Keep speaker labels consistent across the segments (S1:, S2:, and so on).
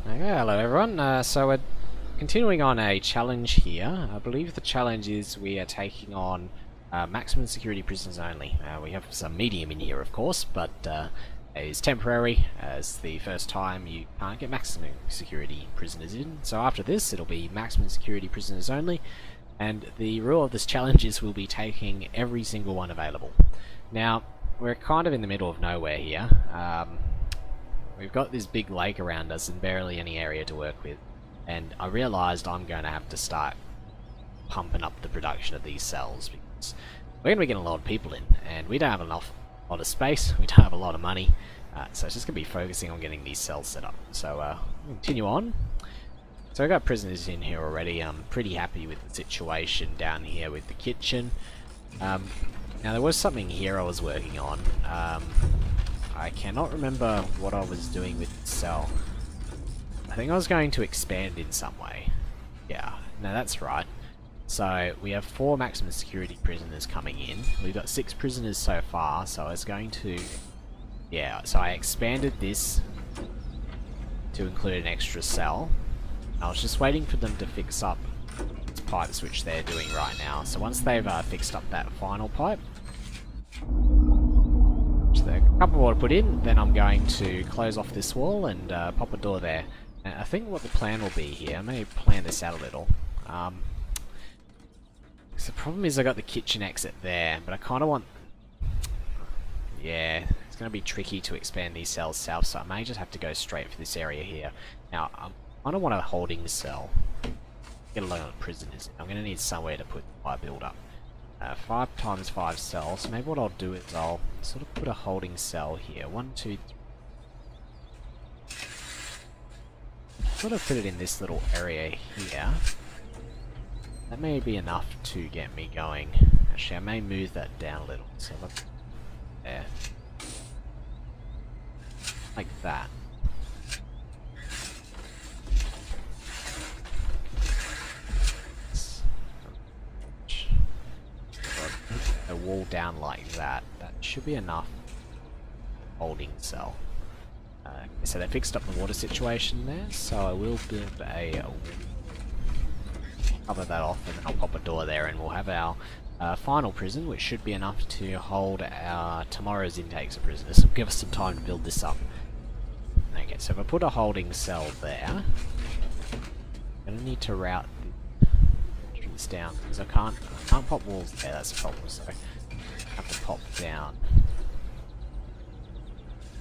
S1: Okay, hello everyone. So we're continuing on a challenge here. I believe the challenge is we are taking on maximum security prisoners only. We have some medium in here, of course, but it is temporary, as the first time you can't get maximum security prisoners in. So after this, it'll be maximum security prisoners only, and the rule of this challenge is we'll be taking every single one available. Now, we're kind of in the middle of nowhere here. We've got this big lake around us and barely any area to work with, and I realised I'm going to have to start pumping up the production of these cells because we're going to be getting a lot of people in, and we don't have a lot of space, we don't have a lot of money, so it's just going to be focusing on getting these cells set up. So continue on. So I've got prisoners in here already. I'm pretty happy with the situation down here with the kitchen. Now there was something here I was working on. I cannot remember what I was doing with the cell. I think I was going to expand in some way. Yeah, no, that's right. So we have 4 maximum security prisoners coming in. We've got 6 prisoners so far, so I was going to... Yeah, so I expanded this to include an extra cell. I was just waiting for them to fix up these pipes, which they're doing right now. So once they've fixed up that final pipe, a couple more to put in, then I'm going to close off this wall and pop a door there. And I think what the plan will be here, I may plan this out a little. So the problem is I got the kitchen exit there, but I kind of want... Yeah, it's going to be tricky to expand these cells south, so I may just have to go straight for this area here. Now, I kind of want a holding cell. Get a lot of prisoners. I'm going to need somewhere to put my build up. 5 times 5 cells. So maybe what I'll do is I'll sort of put a holding cell here. 1, 2, 3. Sort of put it in this little area here. That may be enough to get me going. Actually, I may move that down a little. So look there. Like that. A wall down like that. That should be enough holding cell. So they fixed up the water situation there, so I will build a cover that off, and then I'll pop a door there, and we'll have our final prison, which should be enough to hold our tomorrow's intakes of prisoners. So give us some time to build this up. Okay, so if I put a holding cell there, I'm gonna need to route the down because I can't pop walls there. That's a problem. So I have to pop down.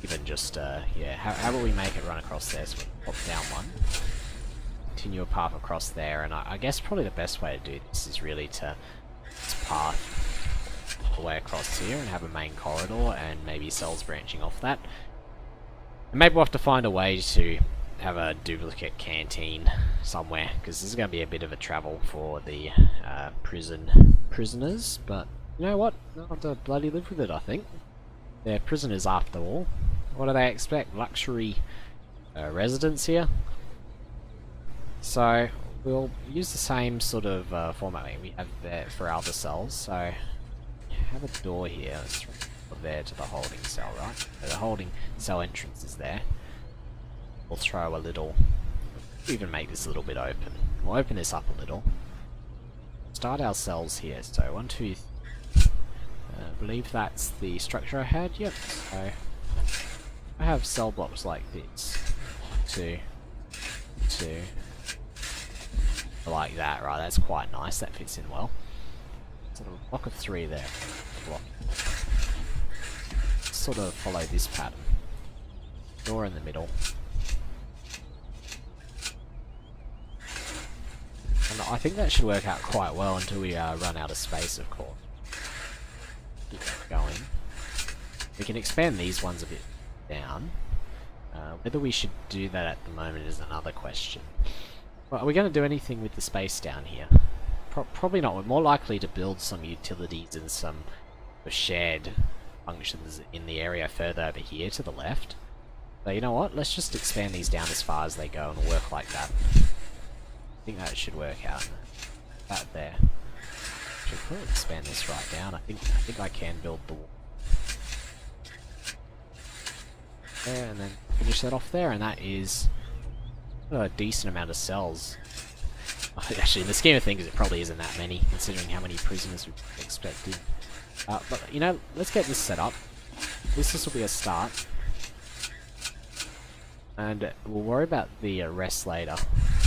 S1: Even just yeah. How about we make it run across there? So we pop down one, continue a path across there, and I guess probably the best way to do this is really to just path all the way across here and have a main corridor and maybe cells branching off that. And maybe we'll have to find a way to have a duplicate canteen somewhere, because this is going to be a bit of a travel for the prisoners, but you know what? They'll have to bloody live with it, I think. They're prisoners after all. What do they expect? Luxury residence here? So we'll use the same sort of format we have there for our other cells. So have a door here. Let's from there to the holding cell, right? So the holding cell entrance is there. We'll throw a little, even make this a little bit open. We'll open this up a little. Start our cells here. So 1, 2, 3. I believe that's the structure I had. Yep. So I have cell blocks like this. 2, 2. Like that, right? That's quite nice. That fits in well. So a block of 3 there. Block. Sort of follow this pattern. Door in the middle. And I think that should work out quite well until we run out of space, of course. Keep that going. We can expand these ones a bit down. Whether we should do that at the moment is another question. Well, are we going to do anything with the space down here? Probably not. We're more likely to build some utilities and some shared functions in the area further over here to the left. But you know what? Let's just expand these down as far as they go and work like that. I think that should work out. That there. Should probably expand this right down. I think I can build the wall there, and then finish that off there, and that is A decent amount of cells. Actually, in the scheme of things, it probably isn't that many, considering how many prisoners we've expected. But, you know, let's get this set up. This will be a start. And we'll worry about the rest later.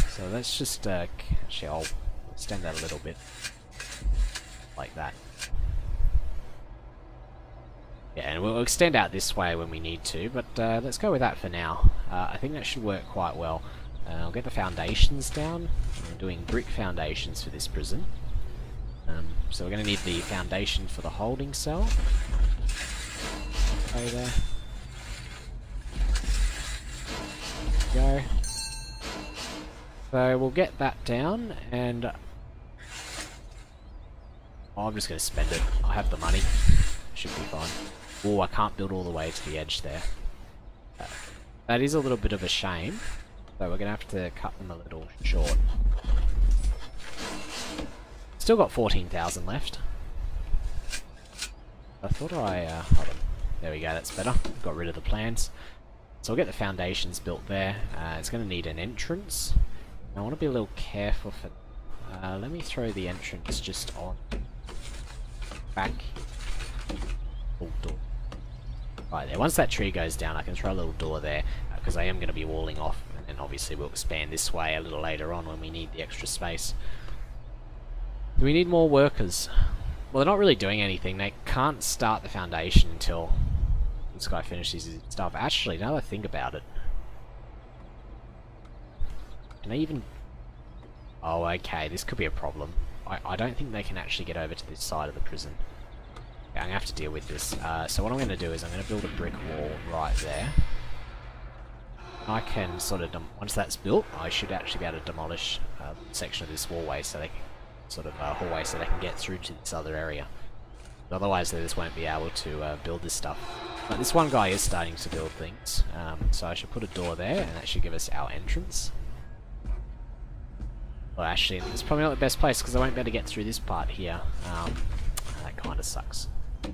S1: So let's just, actually I'll extend that a little bit. Like that. Yeah, and we'll extend out this way when we need to, but let's go with that for now. I think that should work quite well. I'll get the foundations down. I'm doing brick foundations for this prison. So we're going to need the foundation for the holding cell. Okay, there. Go. So we'll get that down, and I'm just going to spend it. I have the money. Should be fine. Oh, I can't build all the way to the edge there. That is a little bit of a shame. So we're going to have to cut them a little short. Still got 14,000 left. I thought hold on. There we go, that's better. Got rid of the plans. So we'll get the foundations built there. It's going to need an entrance. I want to be a little careful for... let me throw the entrance just on. Back. Oh, door. Right there. Once that tree goes down, I can throw a little door there. Because I am going to be walling off. And obviously we'll expand this way a little later on when we need the extra space. Do we need more workers? Well, they're not really doing anything. They can't start the foundation until this guy finishes his stuff. Actually, now that I think about it... Can they even... Oh, okay, this could be a problem. I don't think they can actually get over to this side of the prison. Yeah, I'm going to have to deal with this. So what I'm going to do is I'm going to build a brick wall right there. I can sort of... Once that's built, I should actually be able to demolish a section of this hallway so they can... hallway so they can get through to this other area. Otherwise they just won't be able to build this stuff. But this one guy is starting to build things, so I should put a door there and that should give us our entrance. Well, actually, it's probably not the best place because I won't be able to get through this part here. That kind of sucks. You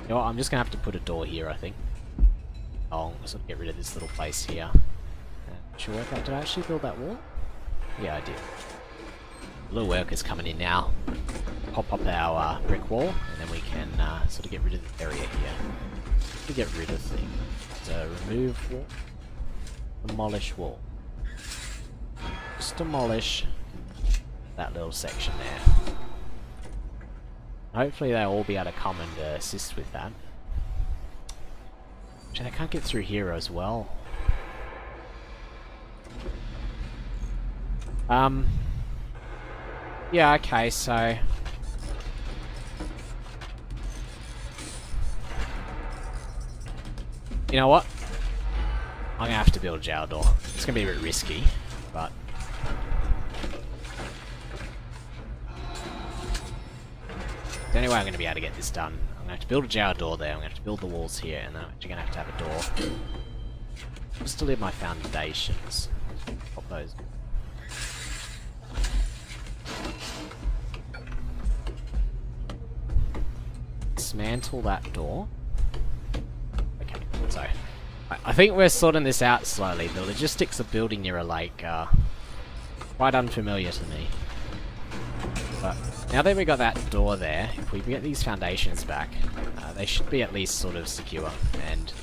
S1: know what, I'm just going to have to put a door here, I think. I'll sort of get rid of this little place here. Should work out. Did I actually build that wall? Yeah, I did. Little workers coming in now. Pop up our brick wall, and then we can sort of get rid of the area here. To get rid of things. So remove wall. Demolish wall. Just demolish that little section there. Hopefully they'll all be able to come and assist with that. Actually, they can't get through here as well. Yeah, okay, so... You know what? I'm gonna have to build a jail door. It's gonna be a bit risky, but... The only way I'm gonna be able to get this done, I'm gonna have to build a jail door there, I'm gonna have to build the walls here, and then I'm actually gonna have to have a door. Just to leave my foundations. Pop those. Dismantle that door. Okay, so I think we're sorting this out slowly. The logistics of building near a lake are quite unfamiliar to me. But now that we got that door there, if we get these foundations back, they should be at least sort of secure. And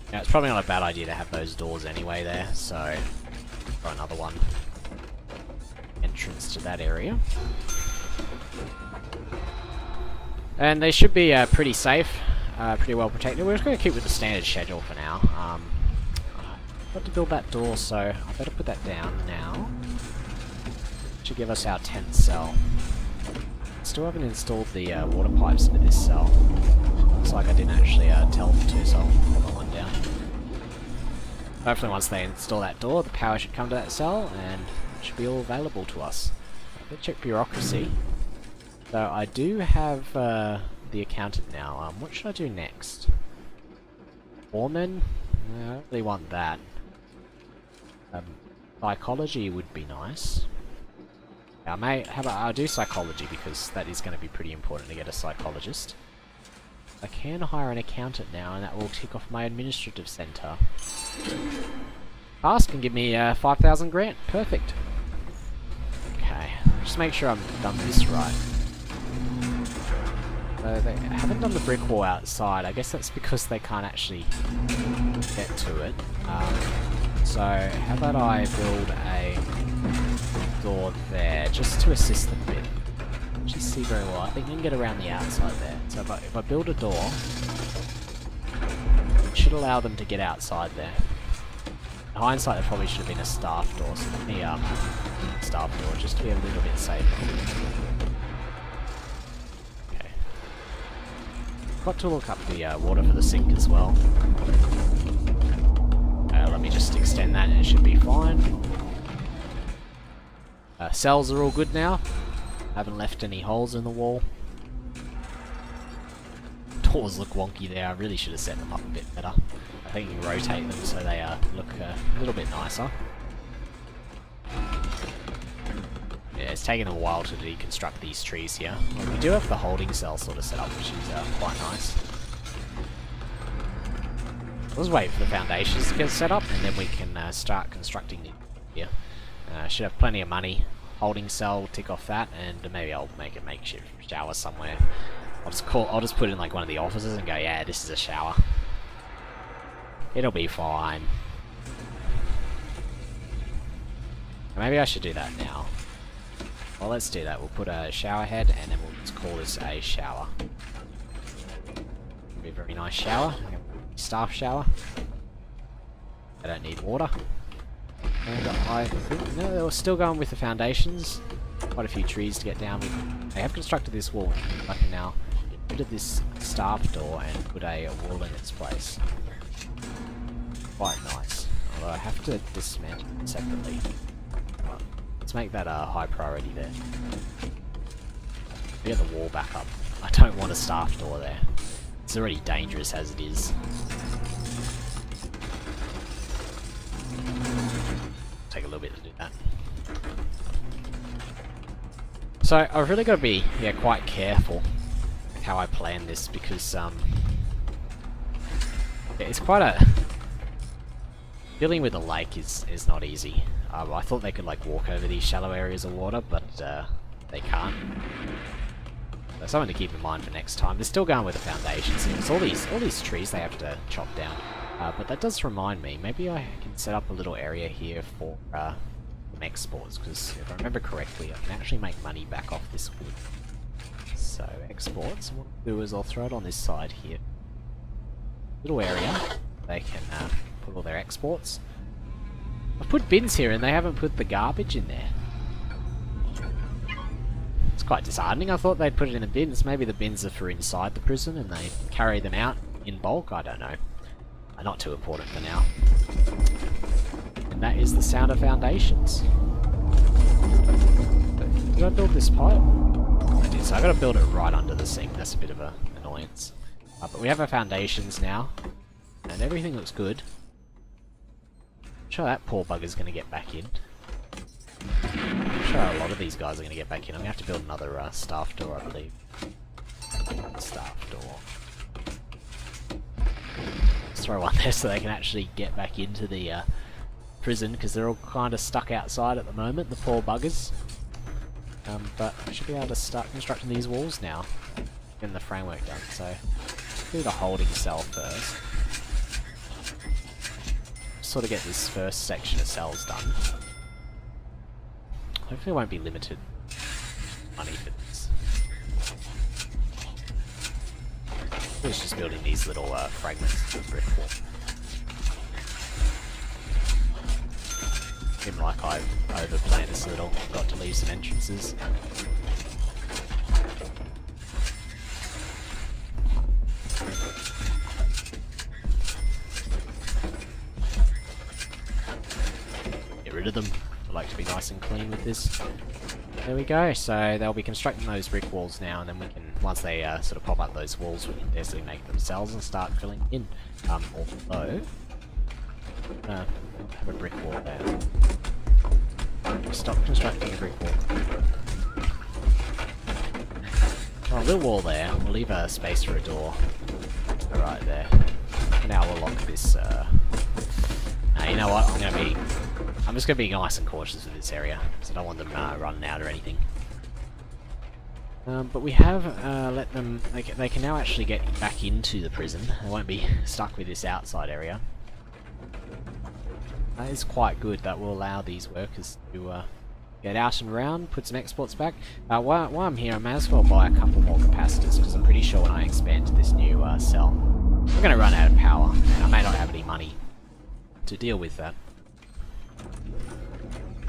S1: you know, it's probably not a bad idea to have those doors anyway there. So for another one, entrance to that area. And they should be pretty safe, pretty well protected. We're just going to keep with the standard schedule for now. I've got to build that door, so I better put that down now. Should give us our 10th cell. Still haven't installed the water pipes into this cell. Looks like I didn't actually tell them to, so I'll put that one down. Hopefully once they install that door, the power should come to that cell, and it should be all available to us. Let's check bureaucracy. So I do have the accountant now. What should I do next? Foreman? I don't really want that. Psychology would be nice. How about I'll do psychology because that is going to be pretty important to get a psychologist. I can hire an accountant now, and that will tick off my administrative centre. Pass can give me 5,000 grant. Perfect. Okay, just make sure I've done this right. They haven't done the brick wall outside. I guess that's because they can't actually get to it. So how about I build a door there, just to assist them a bit. Actually see very well. I think you can get around the outside there. So if I build a door, it should allow them to get outside there. In hindsight, it probably should have been a staff door, so let me staff door just to be a little bit safer. Okay. Got to look up the water for the sink as well. Let me just extend that and it should be fine. Cells are all good now. Haven't left any holes in the wall. Doors look wonky there. I really should have set them up a bit better. I think you can rotate them so they look a little bit nicer. Yeah, it's taken a while to deconstruct these trees here. Well, we do have the holding cell sort of set up, which is quite nice. Let's wait for the foundations to get set up, and then we can start constructing it here. Should have plenty of money. Holding cell, tick off that, and maybe I'll make a makeshift shower somewhere. I'll just put it in like one of the offices and go, yeah, this is a shower. It'll be fine. Maybe I should do that now. Well, let's do that. We'll put a shower head, and then we'll just call this a shower. It'll be a very nice shower. Staff shower. I don't need water. And I think, no, they were still going with the foundations. Quite a few trees to get down with. They have constructed this wall. I can now get rid of this staff door and put a wall in its place. Quite nice. Although I have to dismantle it separately. Let's make that a high priority there. Get the wall back up. I don't want a staff door there. It's already dangerous as it is. Take a little bit to do that. So I've really got to be quite careful with how I plan this, because it's quite a dealing with a lake is not easy. I thought they could like walk over these shallow areas of water, but they can't. So something to keep in mind for next time. They're still going with the foundations here. It's all these trees they have to chop down. But that does remind me, maybe I can set up a little area here for exports, because if I remember correctly, I can actually make money back off this wood. So exports, and what I'll do is I'll throw it on this side here. Little area, they can put all their exports. I've put bins here and they haven't put the garbage in there. It's quite disheartening. I thought they'd put it in the bins. Maybe the bins are for inside the prison and they carry them out in bulk, I don't know. Not too important for now. And that is the sound of foundations. Did I build this pipe? I did, so I gotta build it right under the sink. That's a bit of an annoyance. But we have our foundations now, and everything looks good. I'm sure that poor bugger's gonna get back in. I'm sure a lot of these guys are gonna get back in. I'm gonna have to build another staff door, I believe. Staff door. Throw one there so they can actually get back into the prison, because they're all kind of stuck outside at the moment, the poor buggers. But I should be able to start constructing these walls now, getting the framework done. So do the holding cell first. Sort of get this first section of cells done. Hopefully it won't be limited money for this. It's just building these little fragments of brick wall. Seems like I've overplanned this a little. Got to leave some entrances. Get rid of them. I like to be nice and clean with this. There we go, so they'll be constructing those brick walls now, and then we can, once they sort of pop up those walls, we can basically make them cells and start filling in. Although, have a brick wall there. Stop constructing a brick wall. Oh, a little wall there, we'll leave a space for a door. Right there. Now we'll lock this, you know what, I'm just gonna be nice and cautious with this area, because I don't want them running out or anything. But we have let them, they can now actually get back into the prison. They won't be stuck with this outside area. That is quite good. That will allow these workers to get out and around, put some exports back. While I'm here, I may as well buy a couple more capacitors, because I'm pretty sure when I expand to this new cell, I'm going to run out of power, and I may not have any money to deal with that.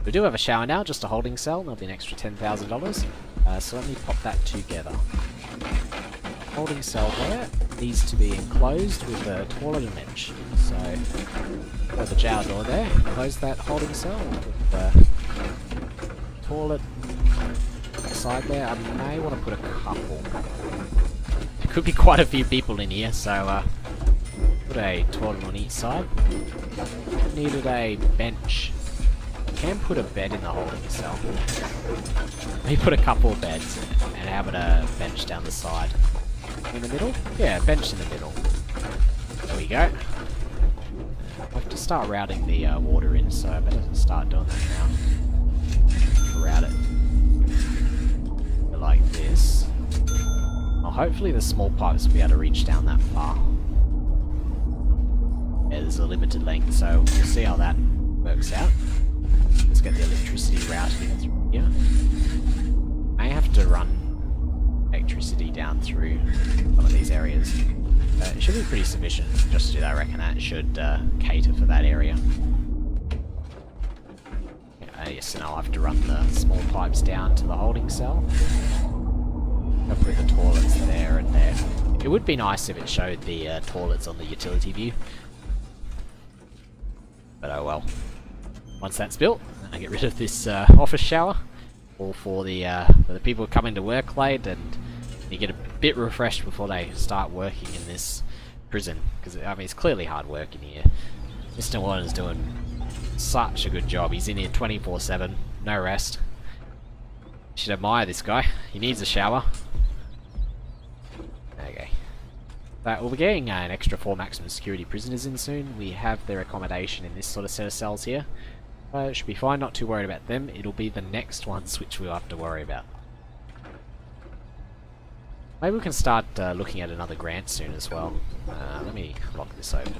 S1: We do have a shower now, just a holding cell. That'll be an extra $10,000. So let me pop that together. Holding cell there needs to be enclosed with a toilet and bench. So, got the shower door there. Close that holding cell with the toilet side there. I may want to put a couple. There could be quite a few people in here, so put a toilet on each side. Needed a bench. Can put a bed in the holding cell. Maybe put a couple of beds and have it a bench down the side. In the middle? Yeah, bench in the middle. There we go. I have to start routing the water in, so I better start doing that now. Route it like this. Well, hopefully the small pipes will be able to reach down that far. Yeah, there's a limited length, so we'll see how that works out. Let's get the electricity routed in through here. I have to run electricity down through some of these areas. It should be pretty sufficient just to do that. I reckon that should cater for that area. Yes, and I'll have to run the small pipes down to the holding cell. I'll put the toilets there and there. It would be nice if it showed the toilets on the utility view. But oh well. Once that's built, I get rid of this office shower, all for the people who come into work late, and you get a bit refreshed before they start working in this prison. Because I mean, it's clearly hard work in here. Mr. Warden's doing such a good job. He's in here 24/7, no rest. You should admire this guy. He needs a shower. Okay. We'll be getting an extra 4 maximum security prisoners in soon. We have their accommodation in this sort of set of cells here. It should be fine, not too worried about them. It'll be the next ones which we'll have to worry about. Maybe we can start looking at another grant soon as well. Let me lock this open.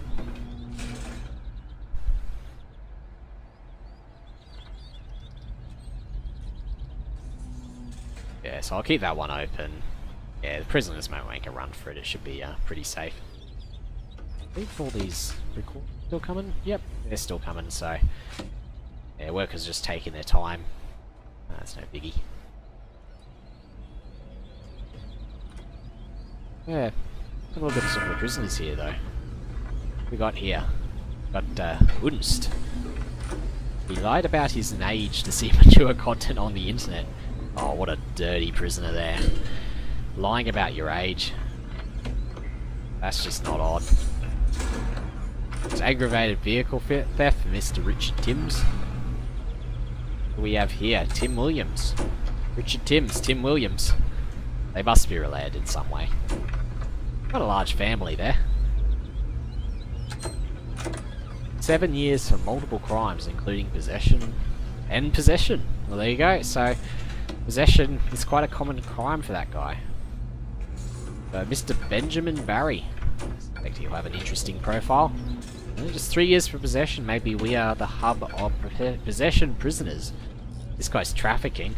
S1: Yeah, so I'll keep that one open. Yeah, the prisoners might make a run for it. It should be pretty safe. I think all these recordings still coming? Yep, they're still coming, so... Yeah, workers just taking their time. That's no biggie. Yeah, a little bit of some of the prisoners here though. What we got here? Got Unst. He lied about his age to see mature content on the internet. Oh, what a dirty prisoner there. Lying about your age. That's just not odd. It's aggravated vehicle theft for Mr. Richard Timms. Who we have here? Tim Williams. Richard Timms, Tim Williams. They must be related in some way. Got a large family there. 7 years for multiple crimes, including possession and possession. Well, there you go. So, possession is quite a common crime for that guy. Mr. Benjamin Barry. I expect he'll have an interesting profile. Just 3 years for possession. Maybe we are the hub of possession prisoners. This guy's trafficking.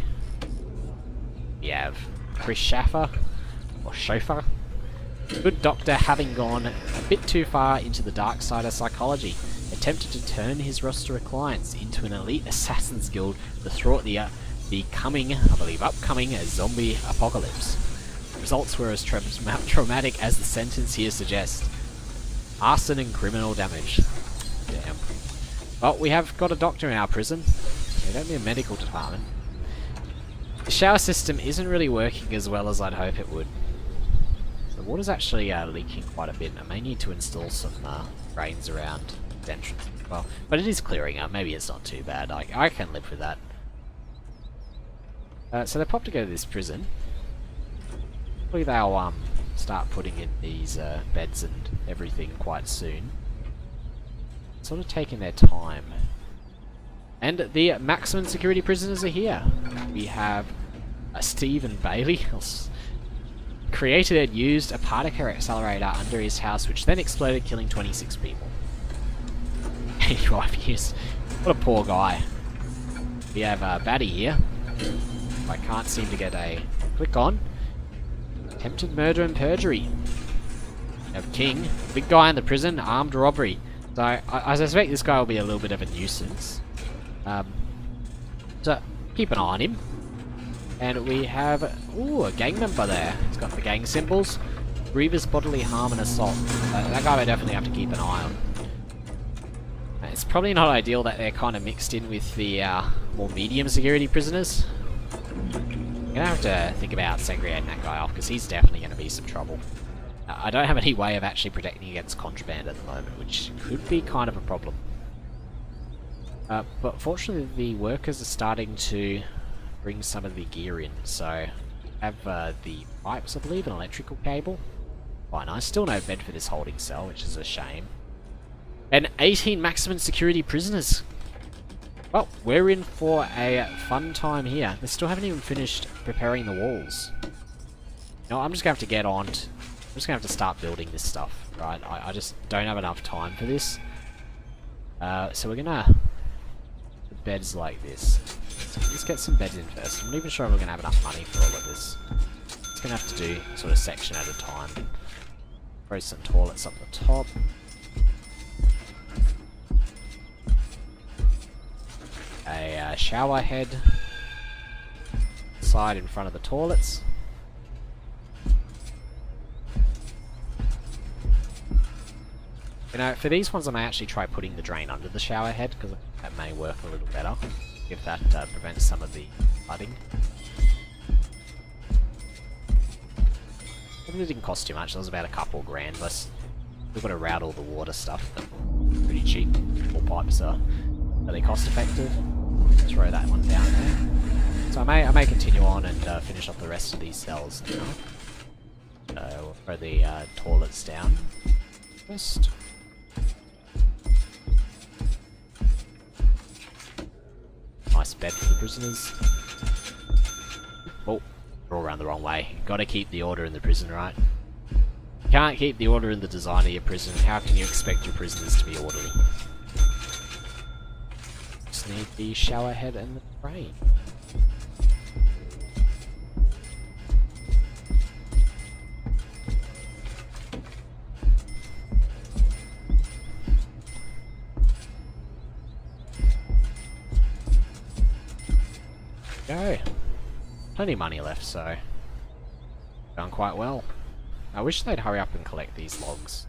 S1: We have Chris Schaffer, or Schofer. Good doctor, having gone a bit too far into the dark side of psychology, attempted to turn his roster of clients into an elite assassins guild to thwart the coming, I believe, upcoming zombie apocalypse. Results were as traumatic as the sentence here suggests. Arson and criminal damage. Damn. Well, we have got a doctor in our prison. We don't need a medical department. The shower system isn't really working as well as I'd hope it would. So the water's actually leaking quite a bit. I may need to install some drains around the entrance as well. But it is clearing up. Maybe it's not too bad. I can live with that. So they popped to go to this prison. Hopefully they'll start putting in these beds and everything quite soon. Sort of taking their time. And the maximum security prisoners are here. We have Stephen Bailey created and used a particle accelerator under his house, which then exploded, killing 26 people. 85 years. What a poor guy. We have Batty here. I can't seem to get a click on. Attempted murder and perjury. We have King, big guy in the prison, armed robbery. So I suspect this guy will be a little bit of a nuisance. So keep an eye on him. And we have a gang member there. He's got the gang symbols. Grievous bodily harm and assault. That guy I definitely have to keep an eye on. It's probably not ideal that they're kind of mixed in with the more medium security prisoners. I'm gonna have to think about segregating that guy off, because he's definitely gonna be some trouble. I don't have any way of actually protecting against contraband at the moment, which could be kind of a problem. But fortunately the workers are starting to bring some of the gear in, so I have the pipes, I believe, an electrical cable. Fine, I still no bed for this holding cell, which is a shame. And 18 maximum security prisoners. Well, we're in for a fun time here. They still haven't even finished preparing the walls. No, I'm just going to have to get on. I'm just going to have to start building this stuff, right? I just don't have enough time for this. So we're going to... beds like this. So let's get some beds in first. I'm not even sure if we're going to have enough money for all of this. It's going to have to do sort of section at a time. Throw some toilets up the top. A shower head side in front of the toilets. You know, for these ones I may actually try putting the drain under the shower head, because that may work a little better, if that prevents some of the flooding. It didn't cost too much, it was about a couple grand, less. We've got to route all the water stuff, but pretty cheap. All pipes are really cost effective. Throw that one down there. So I may continue on and finish off the rest of these cells now. So we'll throw the toilets down first. Nice bed for the prisoners. Oh, we're all around the wrong way. Gotta keep the order in the prison, right? Can't keep the order in the design of your prison. How can you expect your prisoners to be orderly? Just need the shower head and the tray. Go. Plenty of money left, so done quite well. I wish they'd hurry up and collect these logs.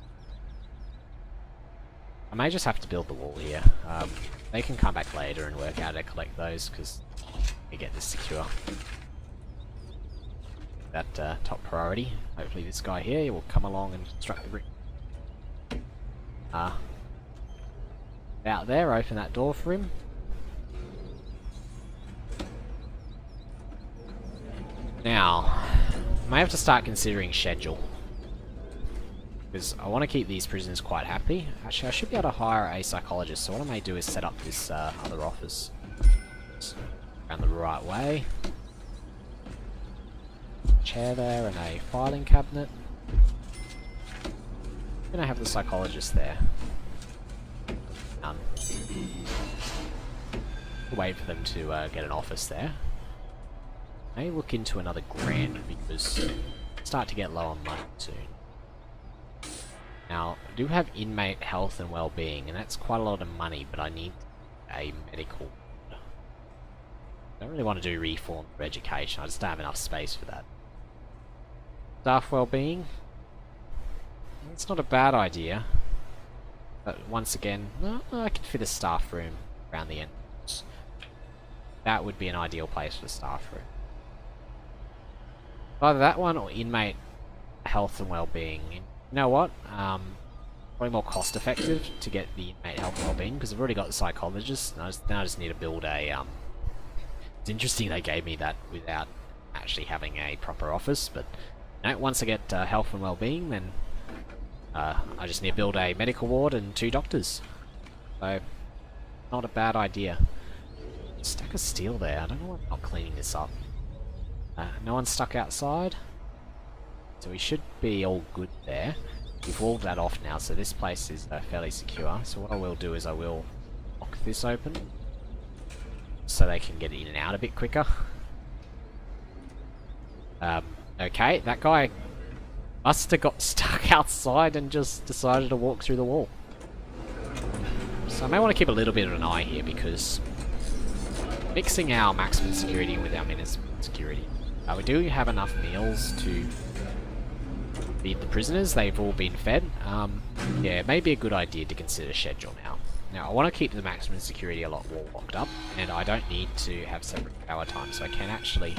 S1: I may just have to build the wall here. They can come back later and work out how to collect those, because we get this secure. That top priority. Hopefully this guy here will come along and construct the brick. Out there, open that door for him. Now, I may have to start considering schedule, because I want to keep these prisoners quite happy. Actually, I should be able to hire a psychologist, so what I may do is set up this other office around the right way. Chair there and a filing cabinet. I'm going to have the psychologist there. Wait for them to get an office there. May look into another grant, because start to get low on money soon. Now, I do have inmate health and well-being, and that's quite a lot of money, but I need a medical. I don't really want to do reform for education, I just don't have enough space for that. Staff well-being. It's not a bad idea. But once again, I could fit a staff room around the entrance. That would be an ideal place for a staff room. Either that one or inmate health and well-being. You know what? Probably more cost effective to get the inmate health and well-being, because I've already got the psychologist. And now I just need to build a... It's interesting they gave me that without actually having a proper office, but once I get health and well-being, then I just need to build a medical ward and 2 doctors. So, not a bad idea. Stack of steel there. I don't know why I'm not cleaning this up. No one's stuck outside. So we should be all good there. We've walled that off now, so this place is fairly secure. So what I will do is I will lock this open, so they can get in and out a bit quicker. Okay, that guy must have got stuck outside and just decided to walk through the wall. So I may want to keep a little bit of an eye here, because mixing our maximum security with our minimum security. We do have enough meals to feed the prisoners. They've all been fed. Yeah, it may be a good idea to consider schedule now. Now, I want to keep the maximum security a lot more locked up, and I don't need to have separate power time, so I can actually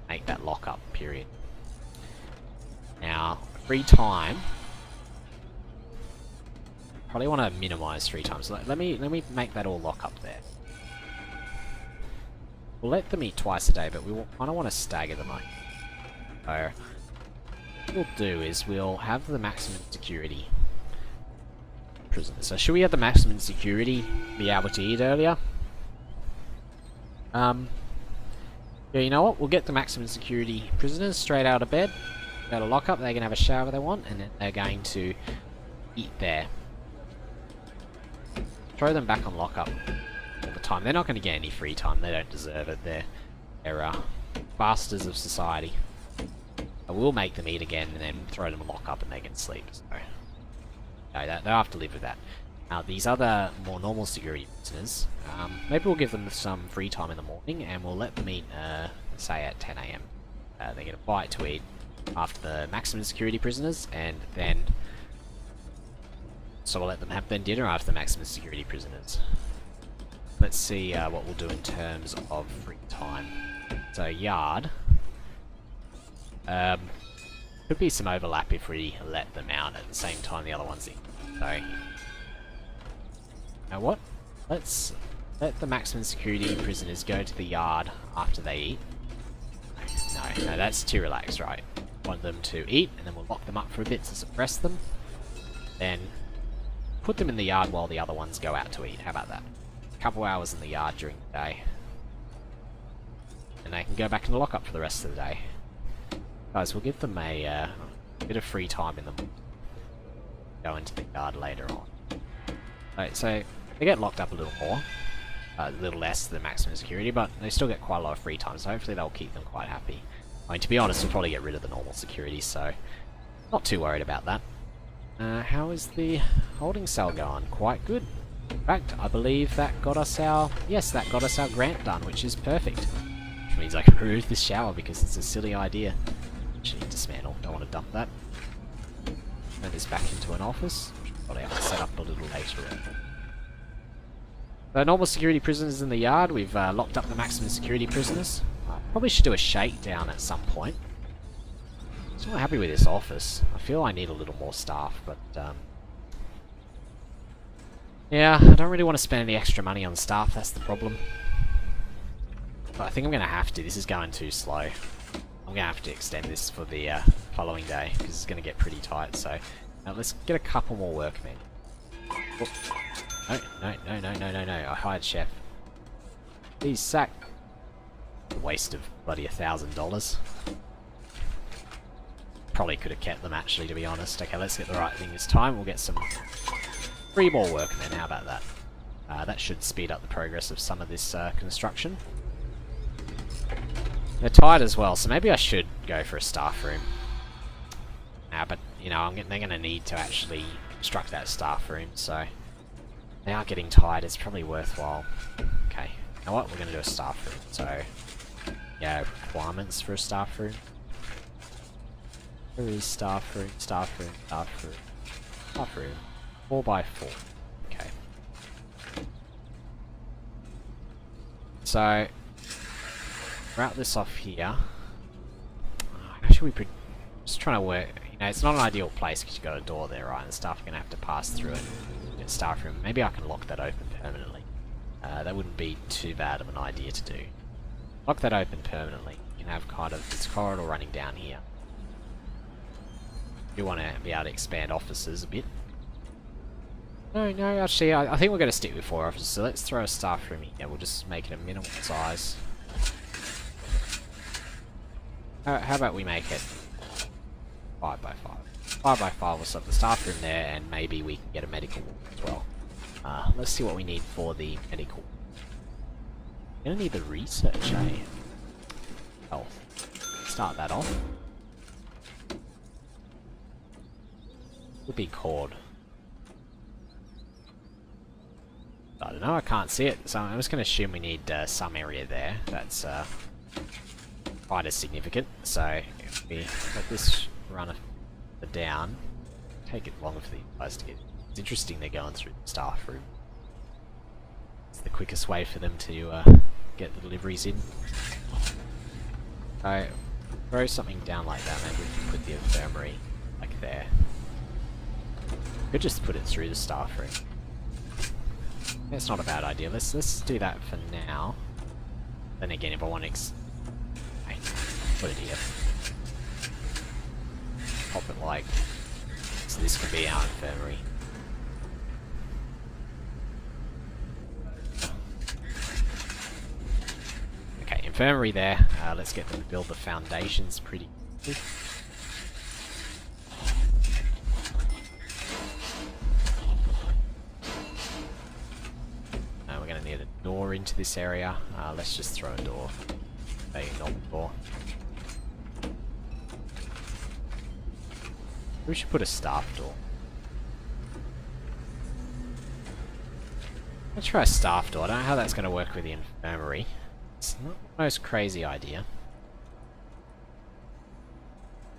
S1: make that lock-up period. Now, free time. Probably want to minimize free time, so let me make that all lock up there. We'll let them eat twice a day, but we kind of want to stagger them. So, what we'll do is we'll have the maximum security prisoners. So should we have the maximum security be able to eat earlier? Yeah, you know what? We'll get the maximum security prisoners straight out of bed. Go to lock up, they can have a shower if they want, and then they're going to eat there. Throw them back on lockup all the time. They're not going to get any free time. They don't deserve it. They're bastards of society. I will make them eat again and then throw them in lockup and they can sleep. So, no, they'll have to live with that. Now, these other more normal security prisoners, maybe we'll give them some free time in the morning and we'll let them eat, say, at 10 AM. They get a bite to eat after the maximum security prisoners, and then so we'll let them have their dinner after the maximum security prisoners. Let's see what we'll do in terms of free time. So yard. Could be some overlap if we let them out at the same time the other one's in. So, you know what? Let's let the maximum security prisoners go to the yard after they eat. No, that's too relaxed, right? Want them to eat, and then we'll lock them up for a bit to suppress them. Then put them in the yard while the other ones go out to eat. How about that? A couple hours in the yard during the day. And they can go back into lockup for the rest of the day. Guys, we'll give them a bit of free time in the morning. Go into the yard later on. Right, so they get locked up a little more. A little less than maximum security, but they still get quite a lot of free time, so hopefully they'll keep them quite happy. I mean, to be honest, we'll probably get rid of the normal security, so not too worried about that. How is the holding cell going? Quite good. In fact, I believe that got us our... Yes, that got us our grant done, which is perfect. Which means I can remove this shower because it's a silly idea. Actually, dismantle. Don't want to dump that. Turn this back into an office. Probably have to set up a little later on. So normal security prisoners in the yard. We've locked up the maximum security prisoners. Probably should do a shakedown at some point. Still not happy with this office. I feel I need a little more staff, but yeah, I don't really want to spend any extra money on staff, that's the problem. But I think I'm going to have to. This is going too slow. I'm going to have to extend this for the following day, because it's going to get pretty tight, so let's get a couple more workmen. Oh. No, I hired chef. He's sacked. A waste of bloody $1,000. Probably could have kept them, actually, to be honest. Okay, let's get the right thing this time. We'll get some 3 more workmen. How about that? That should speed up the progress of some of this construction. They're tired as well, so maybe I should go for a staff room. But, you know, they're going to need to actually construct that staff room, so they are getting tired. It's probably worthwhile. Okay, you know what? We're going to do a staff room. So, yeah, requirements for a staff room. Where is staff room? Staff room, staff room, staff room. 4x4. Okay. So, route this off here. How should we... Just trying to work... You know, it's not an ideal place because you've got a door there, right? And the staff are going to have to pass through it. Get staff room. Maybe I can lock that open permanently. That wouldn't be too bad of an idea to do. Lock that open permanently. You can have kind of this corridor running down here. do want to be able to expand officers a bit. No, actually, I think we're going to stick with 4 officers, so let's throw a staff room here. We'll just make it a minimal size. How about we make it 5 by 5? 5 by 5, we'll set the staff room there, and maybe we can get a medical ward as well. Let's see what we need for the medical. Gonna need the research, eh? Health. Start that off. Would be cord. I don't know, I can't see it, so I'm just going to assume we need some area there. That's quite as significant. So if we let this run down, take it longer for the guys to get. It's interesting they're going through the staff room. It's the quickest way for them to get the deliveries in. So throw something down like that. Maybe we can put the infirmary like there. Could just put it through the staff room. That's not a bad idea. Let's do that for now. Then again, if I want to put it here. Pop it like so. This could be our infirmary. Okay, infirmary there. Let's get them to build the foundations pretty quickly. Need a door into this area. Let's just throw a door. A normal door. We should put a staff door. Let's try a staff door. I don't know how that's going to work with the infirmary. It's not the most crazy idea.